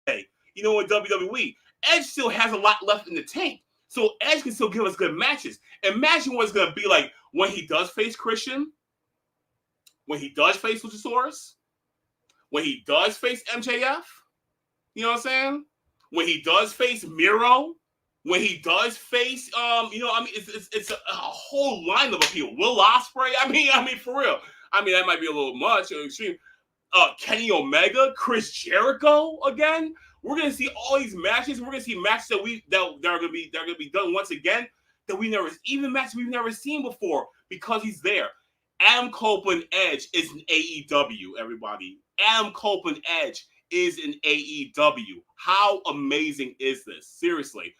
Day, in WWE. Edge still has a lot left in the tank. So Edge can still give us good matches. Imagine what it's going to be like when he does face Christian, when he does face Luchasaurus, when he does face MJF. You know what I'm saying? When he does face Miro, when he does face, it's a whole lineup of people. Will Ospreay, I mean, for real. I mean, that might be a little much or extreme. Kenny Omega, Chris Jericho again. We're gonna see all these matches. We're gonna see matches that are gonna be done once again matches we've never seen before because he's there. Adam Copeland Edge is an AEW, everybody. Adam Copeland Edge is an AEW. How amazing is this? Seriously.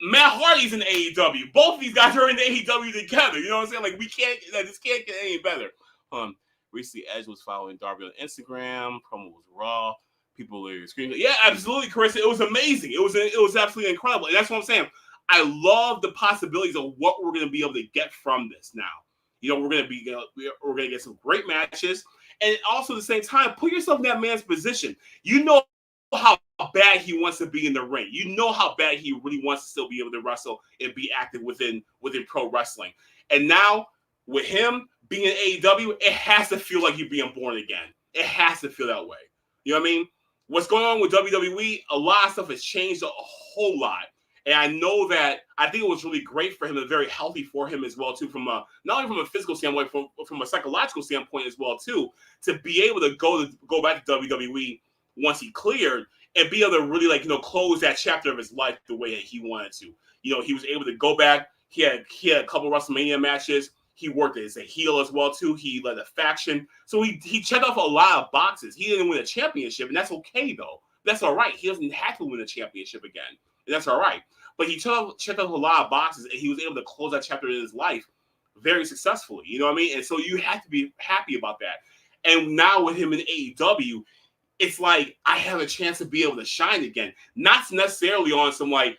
Matt Hardy's in AEW. Both of these guys are in AEW together. You know what I'm saying? Like, this can't get any better. Recently, Edge was following Darby on Instagram. Promo was raw. People are screaming. Yeah, absolutely, Chris. It was amazing. It was absolutely incredible. And that's what I'm saying. I love the possibilities of what we're going to be able to get from this now. We're going to get some great matches. And also at the same time, put yourself in that man's position. You know how bad he wants to be in the ring. You know how bad he really wants to still be able to wrestle and be active within pro wrestling. And now, with him being in AEW, it has to feel like you're being born again. It has to feel that way. You know what I mean? What's going on with WWE, a lot of stuff has changed a whole lot. And I know that I think it was really great for him and very healthy for him as well, too, from not only from a physical standpoint, from a psychological standpoint as well, too, to be able to go back to WWE once he cleared and be able to really like close that chapter of his life the way that he wanted to. He was able to go back. He had a couple WrestleMania matches. He worked as a heel as well too. He led a faction, so he checked off a lot of boxes. He didn't win a championship, and that's okay though. That's all right. He doesn't have to win a championship again, and that's all right. But he checked off a lot of boxes, and he was able to close that chapter in his life very successfully. You know what I mean? And so you have to be happy about that. And now with him in AEW, it's like I have a chance to be able to shine again. Not necessarily on some like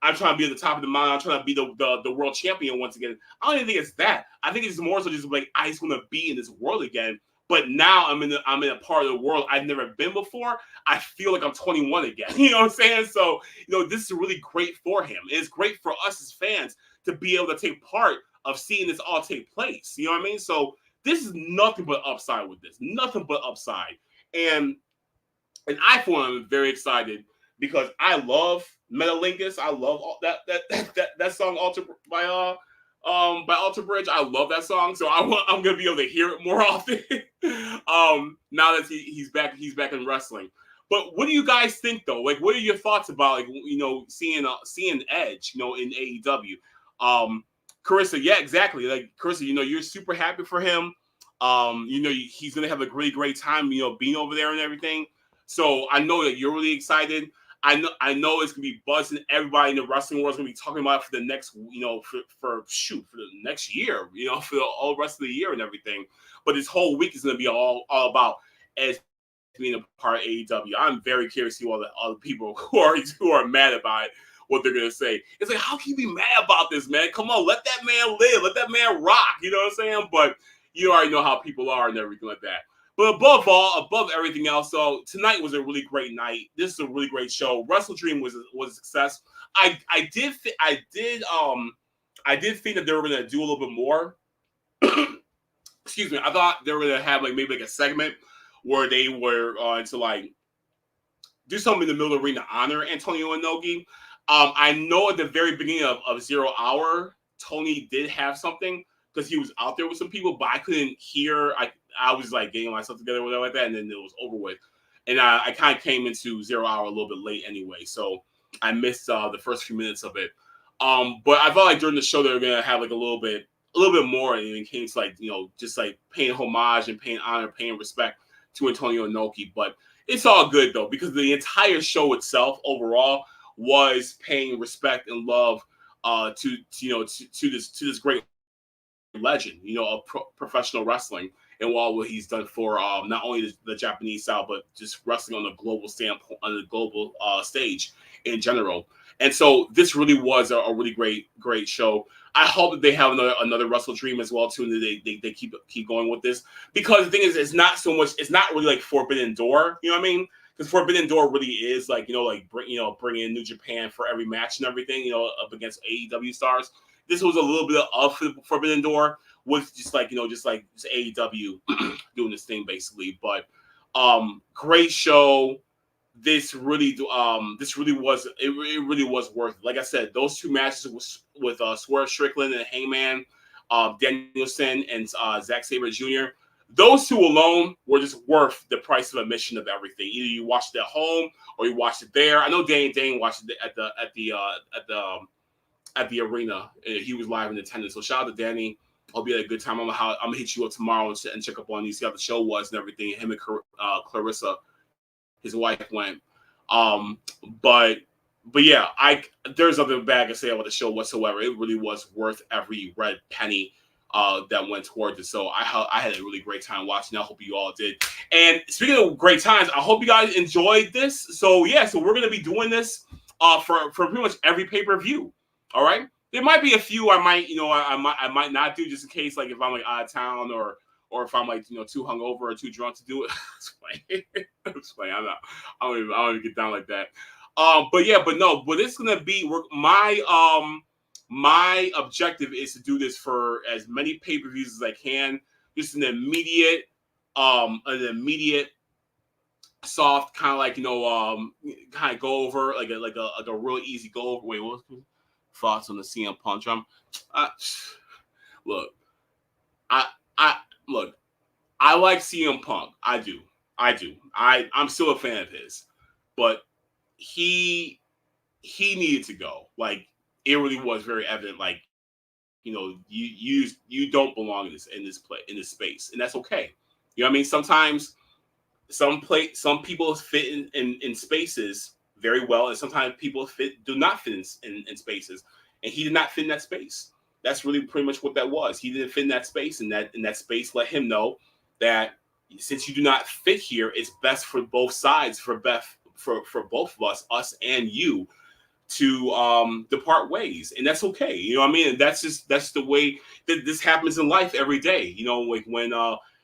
I'm trying to be at the top of the mountain. I'm trying to be the world champion once again. I don't even think it's that. I think it's more so just like I just want to be in this world again. But now I'm in a part of the world I've never been before. I feel like I'm 21 again. You know what I'm saying? So this is really great for him. It's great for us as fans to be able to take part of seeing this all take place. You know what I mean? So this is nothing but upside with this. Nothing but upside. And I, for one, am very excited because I love Metalingus. I love all that song by Alter Bridge. I love that song, so I'm gonna be able to hear it more often. Now that he's back in wrestling. But what do you guys think though? Like, what are your thoughts about seeing Edge in AEW? Carissa, yeah, exactly. Like Carissa, you're super happy for him. He's gonna have a really great time, being over there and everything. So I know that you're really excited. I know it's gonna be buzzing. Everybody in the wrestling world is gonna be talking about it for the next, for the next year, for the whole rest of the year and everything. But this whole week is gonna be all about Edge being a part of AEW. I'm very curious to see all the people who are mad about it, what they're gonna say. It's like, how can you be mad about this, man? Come on, let that man live, let that man rock. You know what I'm saying? But you already know how people are and everything like that. But above everything else, so tonight was a really great night. This is a really great show. WrestleDream was a success. I did think that they were gonna do a little bit more. Excuse me. I thought they were gonna have maybe a segment where they were to like do something in the middle of the ring to honor Antonio Inoki. I know at the very beginning of 0 Hour, Tony did have something because he was out there with some people, but I couldn't hear. I was like getting myself together, whatever like that, and then it was over with. And I kind of came into 0 Hour a little bit late anyway, so I missed the first few minutes of it. But I felt like during the show they were gonna have a little bit more, and it came to just paying homage and paying honor, paying respect to Antonio Inoki. But it's all good though, because the entire show itself overall was paying respect and love to this great legend, of professional wrestling and all what he's done for not only the Japanese style, but just wrestling on the global standpoint, on the global stage in general. And so this really was a really great show. I hope that they have another WrestleDream as well too, and they keep going with this, because the thing is, it's not really like Forbidden Door. You know what I mean? Because Forbidden Door really is bringing in New Japan for every match and everything, up against AEW stars. This was a little bit of Forbidden Door with just AEW doing this thing basically. But great show. This really was worth it. Like I said, those two matches with Swerve Strickland and Hangman, Danielson and Zack Sabre Jr. Those two alone were just worth the price of admission of everything. Either you watched it at home or you watched it there. I know Dane watched it at the arena. He was live in attendance. So shout out to Danny. Hope you had a good time. I'm gonna hit you up tomorrow and check up on you, see how the show was and everything. Him and Clarissa, his wife, went. But yeah, there's nothing bad to say about the show whatsoever. It really was worth every red penny that went towards it. So I had a really great time watching. I hope you all did. And speaking of great times, I hope you guys enjoyed this. So yeah, so we're gonna be doing this for pretty much every pay-per-view. All right. There might be a few I might not do, just in case, like if I'm out of town or if I'm too hungover or too drunk to do it. It's funny. I don't even get down like that. But it's gonna be my objective is to do this for as many pay-per-views as I can. Just an immediate soft kind of kind of go over like a real easy go over. Wait, what was thoughts on the CM Punk? Look, I like CM Punk. I do. I'm still a fan of his. but he needed to go. Like, it really was very evident. Like, you don't belong in this space, and that's okay. You know what I mean? Sometimes some people fit in spaces very well, and sometimes people do not fit in spaces, and he did not fit in that space. That's really pretty much what that was. He didn't fit in that space, and that space let him know that since you do not fit here, it's best for both sides, for both of us and you, to depart ways, and that's okay. You know what I mean? And that's the way that this happens in life every day. Like when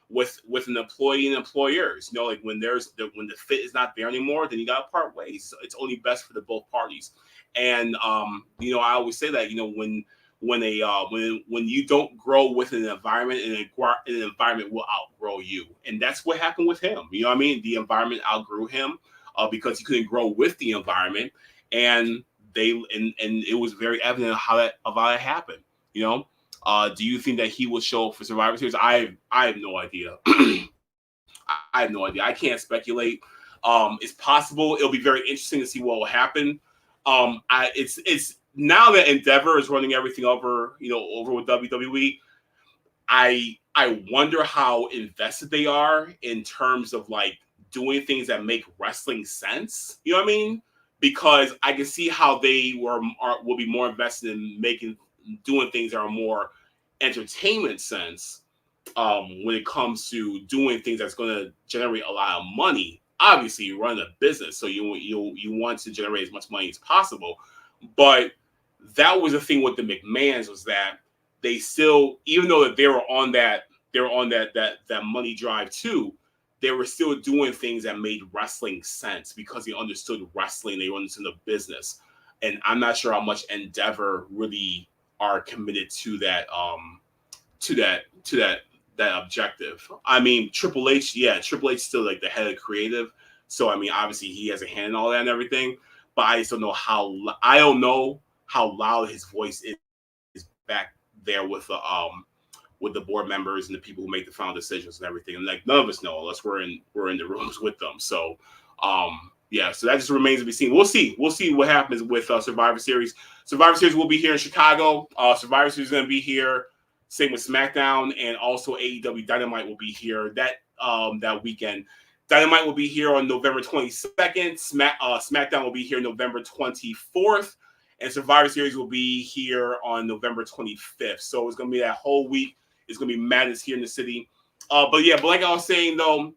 with an employee and employers, like when the fit is not there anymore, then you gotta part ways. So it's only best for the both parties. And I always say that when you don't grow with an environment, and an environment will outgrow you, and that's what happened with him. You know what I mean? The environment outgrew him because he couldn't grow with the environment, and it was very evident how that happened. Do you think that he will show up for Survivor Series? I have no idea. I have no idea. I can't speculate. It's possible. It'll be very interesting to see what will happen. It's now that Endeavor is running everything over with WWE. I wonder how invested they are in terms of like doing things that make wrestling sense. You know what I mean? Because I can see how they will be more invested in doing things that are more entertainment sense when it comes to doing things that's going to generate a lot of money. Obviously, you run a business, so you want to generate as much money as possible. But that was the thing with the McMahons, was that they still, even though that they were on that money drive too, they were still doing things that made wrestling sense because they understood wrestling, they understood the business. And I'm not sure how much Endeavor really are committed to that objective. I mean, Triple H is still like the head of creative. So I mean, obviously he has a hand in all that and everything, but I just don't know how loud his voice is back there with the board members and the people who make the final decisions and everything. And like, none of us know unless we're in the rooms with them. So so that just remains to be seen. We'll see what happens with Survivor Series. Survivor Series will be here in Chicago. Survivor Series is going to be here. Same with SmackDown, and also AEW Dynamite will be here that weekend. Dynamite will be here on November 22nd. SmackDown will be here November 24th. And Survivor Series will be here on November 25th. So it's going to be that whole week. It's going to be madness here in the city. But like I was saying, though,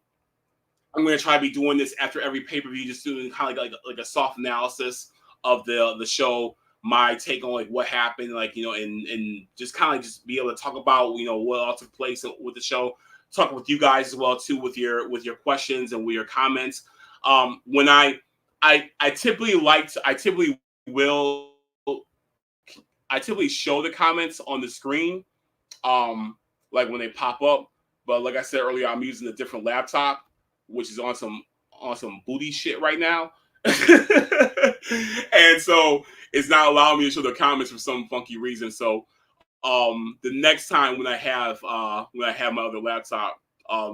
I'm going to try to be doing this after every pay-per-view, just doing kind of like a soft analysis of the show, my take on like what happened, like, and just kind of just be able to talk about, what all took place with the show, talk with you guys as well too, with your questions and with your comments. When I typically show the comments on the screen, like when they pop up. But like I said earlier, I'm using a different laptop, which is on some booty shit right now. And so it's not allowing me to show the comments for some funky reason. So the next time when I have my other laptop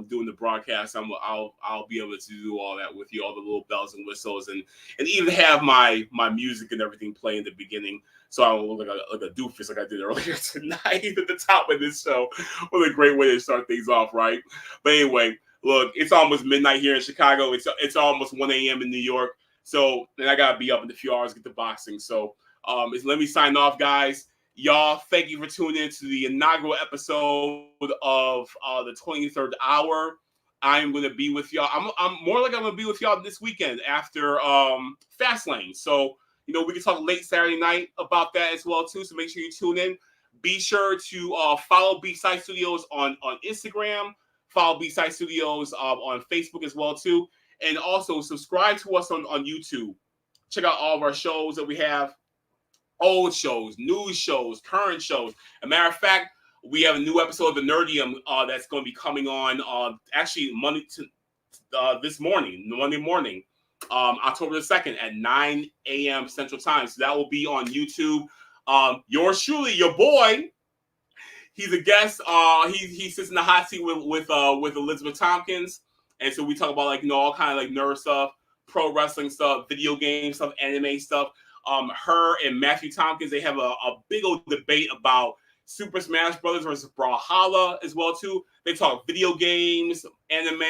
doing the broadcast, I'll be able to do all that with you, all the little bells and whistles, and even have my music and everything play in the beginning, so I don't look like a doofus like I did earlier tonight at the top of this show. What a great way to start things off, right? But anyway, look, it's almost midnight here in Chicago. It's almost 1 a.m. in New York. So then I gotta be up in a few hours to get to boxing. So let me sign off, guys. Y'all, thank you for tuning in to the inaugural episode of the 23rd hour. I am going to be with y'all. I'm more like I'm going to be with y'all this weekend after Fastlane. So, we can talk late Saturday night about that as well, too. So make sure you tune in. Be sure to follow B-Side Studios on Instagram. Follow B-Side Studios on Facebook as well, too. And also subscribe to us on YouTube. Check out all of our shows that we have. Old shows, news shows, current shows. As a matter of fact, we have a new episode of the Nerdium that's going to be coming on actually Monday morning, October the 2nd at 9 a.m. Central Time. So that will be on YouTube. Yours truly, your boy, he's a guest. He sits in the hot seat with Elizabeth Tompkins, and so we talk about all kind of nerd stuff. pro wrestling stuff, video game stuff, anime stuff. Her and Matthew Tompkins, they have a big old debate about Super Smash Brothers versus Brawlhalla as well too. They talk video games, anime,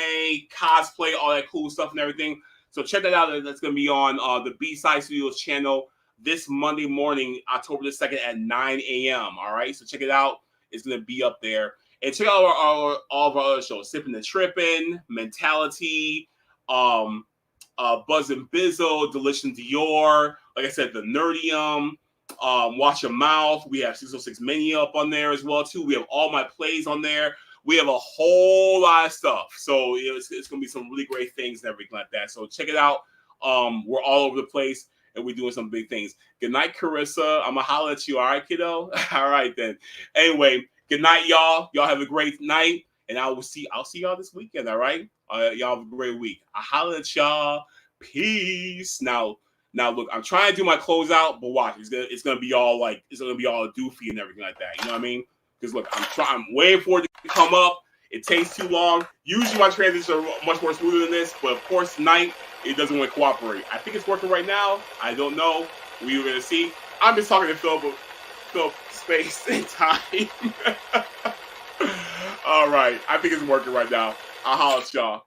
cosplay, all that cool stuff and everything. So check that out. That's going to be on the B-Side Studios channel this Monday morning, October the 2nd at 9 a.m. All right, so check it out. It's going to be up there. And check out all of our other shows: Sippin' and Trippin', Mentality, Buzz and Bizzle, Delicious Dior. Like I said, the Nerdium. Watch Your Mouth. We have 606 Mania up on there as well too. We have all my plays on there. We have a whole lot of stuff. So it's going to be some really great things and everything like that. So check it out. We're all over the place, and we're doing some big things. Good night, Carissa. I'm going to holler at you. All right, kiddo? All right, then. Anyway, good night, y'all. Y'all have a great night, and I'll see y'all this weekend, all right? Y'all have a great week. I'll holler at y'all. Peace. Now, look, I'm trying to do my closeout, but watch, it's gonna be all doofy and everything like that. You know what I mean? Because look, I'm waiting for it to come up. It takes too long. Usually my transitions are much more smoother than this, but of course tonight it doesn't want to cooperate. I think it's working right now. I don't know. We were gonna see. I'm just talking to Phil space and time. All right, I think it's working right now. I'll holler at y'all.